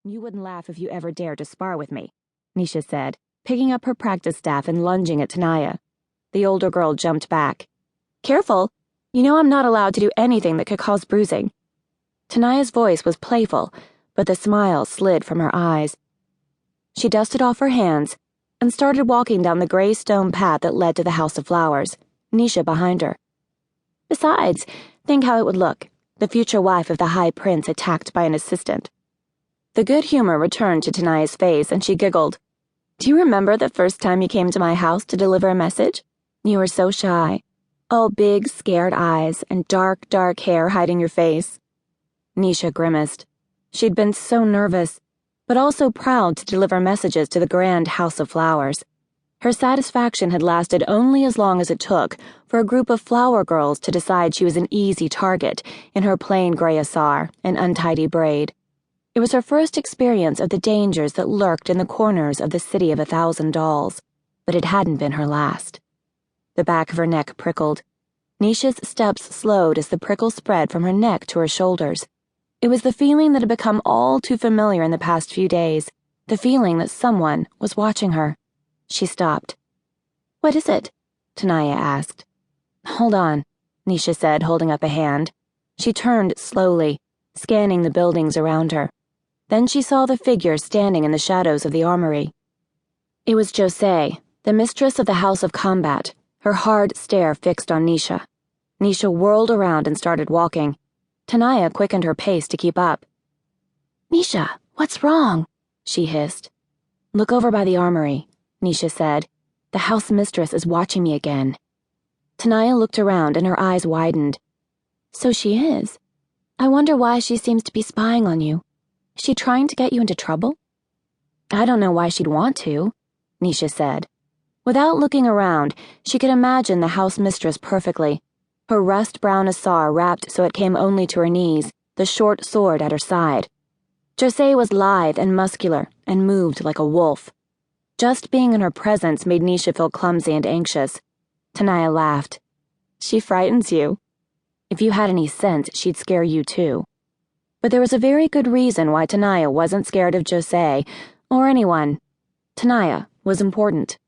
You wouldn't laugh if you ever dared to spar with me, Nisha said, picking up her practice staff and lunging at Tanaya. The older girl jumped back. Careful! You know I'm not allowed to do anything that could cause bruising. Tanaya's voice was playful, but the smile slid from her eyes. She dusted off her hands and started walking down the gray stone path that led to the House of Flowers, Nisha behind her. Besides, think how it would look, the future wife of the High Prince attacked by an assistant. The good humor returned to Tanaya's face, and she giggled. Do you remember the first time you came to my house to deliver a message? You were so shy. All big, scared eyes and dark, dark hair hiding your face. Nisha grimaced. She'd been so nervous, but also proud to deliver messages to the grand House of Flowers. Her satisfaction had lasted only as long as it took for a group of flower girls to decide she was an easy target in her plain gray asar and untidy braid. It was her first experience of the dangers that lurked in the corners of the city of 1,000 dolls, but it hadn't been her last. The back of her neck prickled. Nisha's steps slowed as the prickle spread from her neck to her shoulders. It was the feeling that had become all too familiar in the past few days, the feeling that someone was watching her. She stopped. What is it? Tanaya asked. Hold on, Nisha said, holding up a hand. She turned slowly, scanning the buildings around her. Then she saw the figure standing in the shadows of the armory. It was Jose, the mistress of the House of Combat, her hard stare fixed on Nisha. Nisha whirled around and started walking. Tanaya quickened her pace to keep up. Nisha, what's wrong? She hissed. Look over by the armory, Nisha said. The house mistress is watching me again. Tanaya looked around and her eyes widened. So she is. I wonder why she seems to be spying on you. Is she trying to get you into trouble? I don't know why she'd want to, Nisha said. Without looking around, she could imagine the house mistress perfectly. Her rust-brown asar wrapped so it came only to her knees, the short sword at her side. Jose was lithe and muscular and moved like a wolf. Just being in her presence made Nisha feel clumsy and anxious. Tanaya laughed. She frightens you. If you had any sense, she'd scare you too. But there was a very good reason why Tanaya wasn't scared of Jose or anyone. Tanaya was important.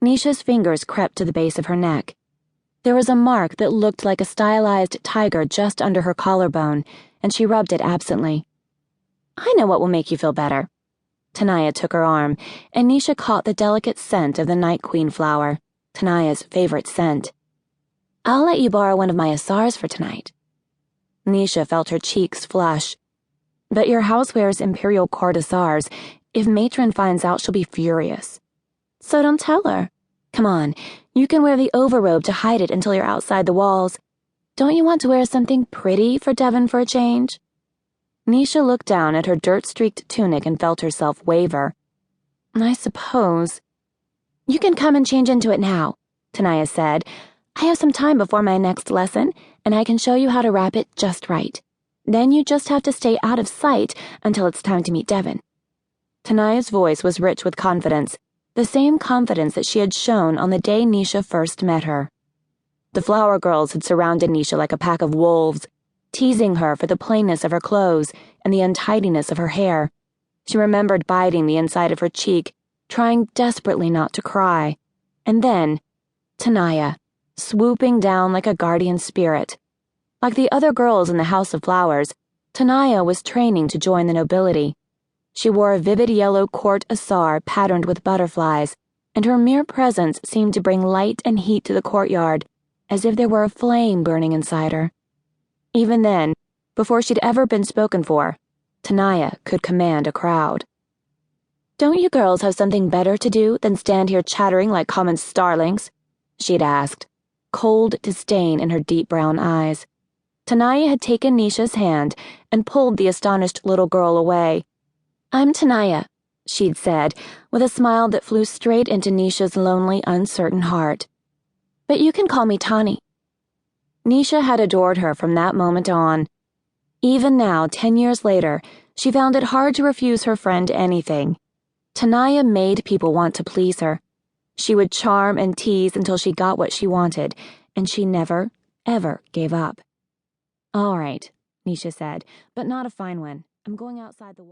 Nisha's fingers crept to the base of her neck. There was a mark that looked like a stylized tiger just under her collarbone, and she rubbed it absently. I know what will make you feel better. Tanaya took her arm, and Nisha caught the delicate scent of the night queen flower, Tanaya's favorite scent. I'll let you borrow one of my asars for tonight. Nisha felt her cheeks flush. But your house wears imperial court asars. If Matron finds out, she'll be furious. So don't tell her. Come on, you can wear the overrobe to hide it until you're outside the walls. Don't you want to wear something pretty for Devon for a change? Nisha looked down at her dirt-streaked tunic and felt herself waver. I suppose. You can come and change into it now, Tanaya said. I have some time before my next lesson, and I can show you how to wrap it just right. Then you just have to stay out of sight until it's time to meet Devon. Tanaya's voice was rich with confidence, the same confidence that she had shown on the day Nisha first met her. The flower girls had surrounded Nisha like a pack of wolves, teasing her for the plainness of her clothes and the untidiness of her hair. She remembered biting the inside of her cheek, trying desperately not to cry. And then, Tanaya, swooping down like a guardian spirit. Like the other girls in the House of Flowers, Tanaya was training to join the nobility. She wore a vivid yellow court asar patterned with butterflies, and her mere presence seemed to bring light and heat to the courtyard, as if there were a flame burning inside her. Even then, before she'd ever been spoken for, Tanaya could command a crowd. Don't you girls have something better to do than stand here chattering like common starlings? She'd asked, cold disdain in her deep brown eyes. Tanaya had taken Nisha's hand and pulled the astonished little girl away. I'm Tanaya, she'd said, with a smile that flew straight into Nisha's lonely, uncertain heart. But you can call me Tani. Nisha had adored her from that moment on. Even now, 10 years later, she found it hard to refuse her friend anything. Tanaya made people want to please her. She would charm and tease until she got what she wanted, and she never, ever gave up. All right, Nisha said, but not a fine one. I'm going outside the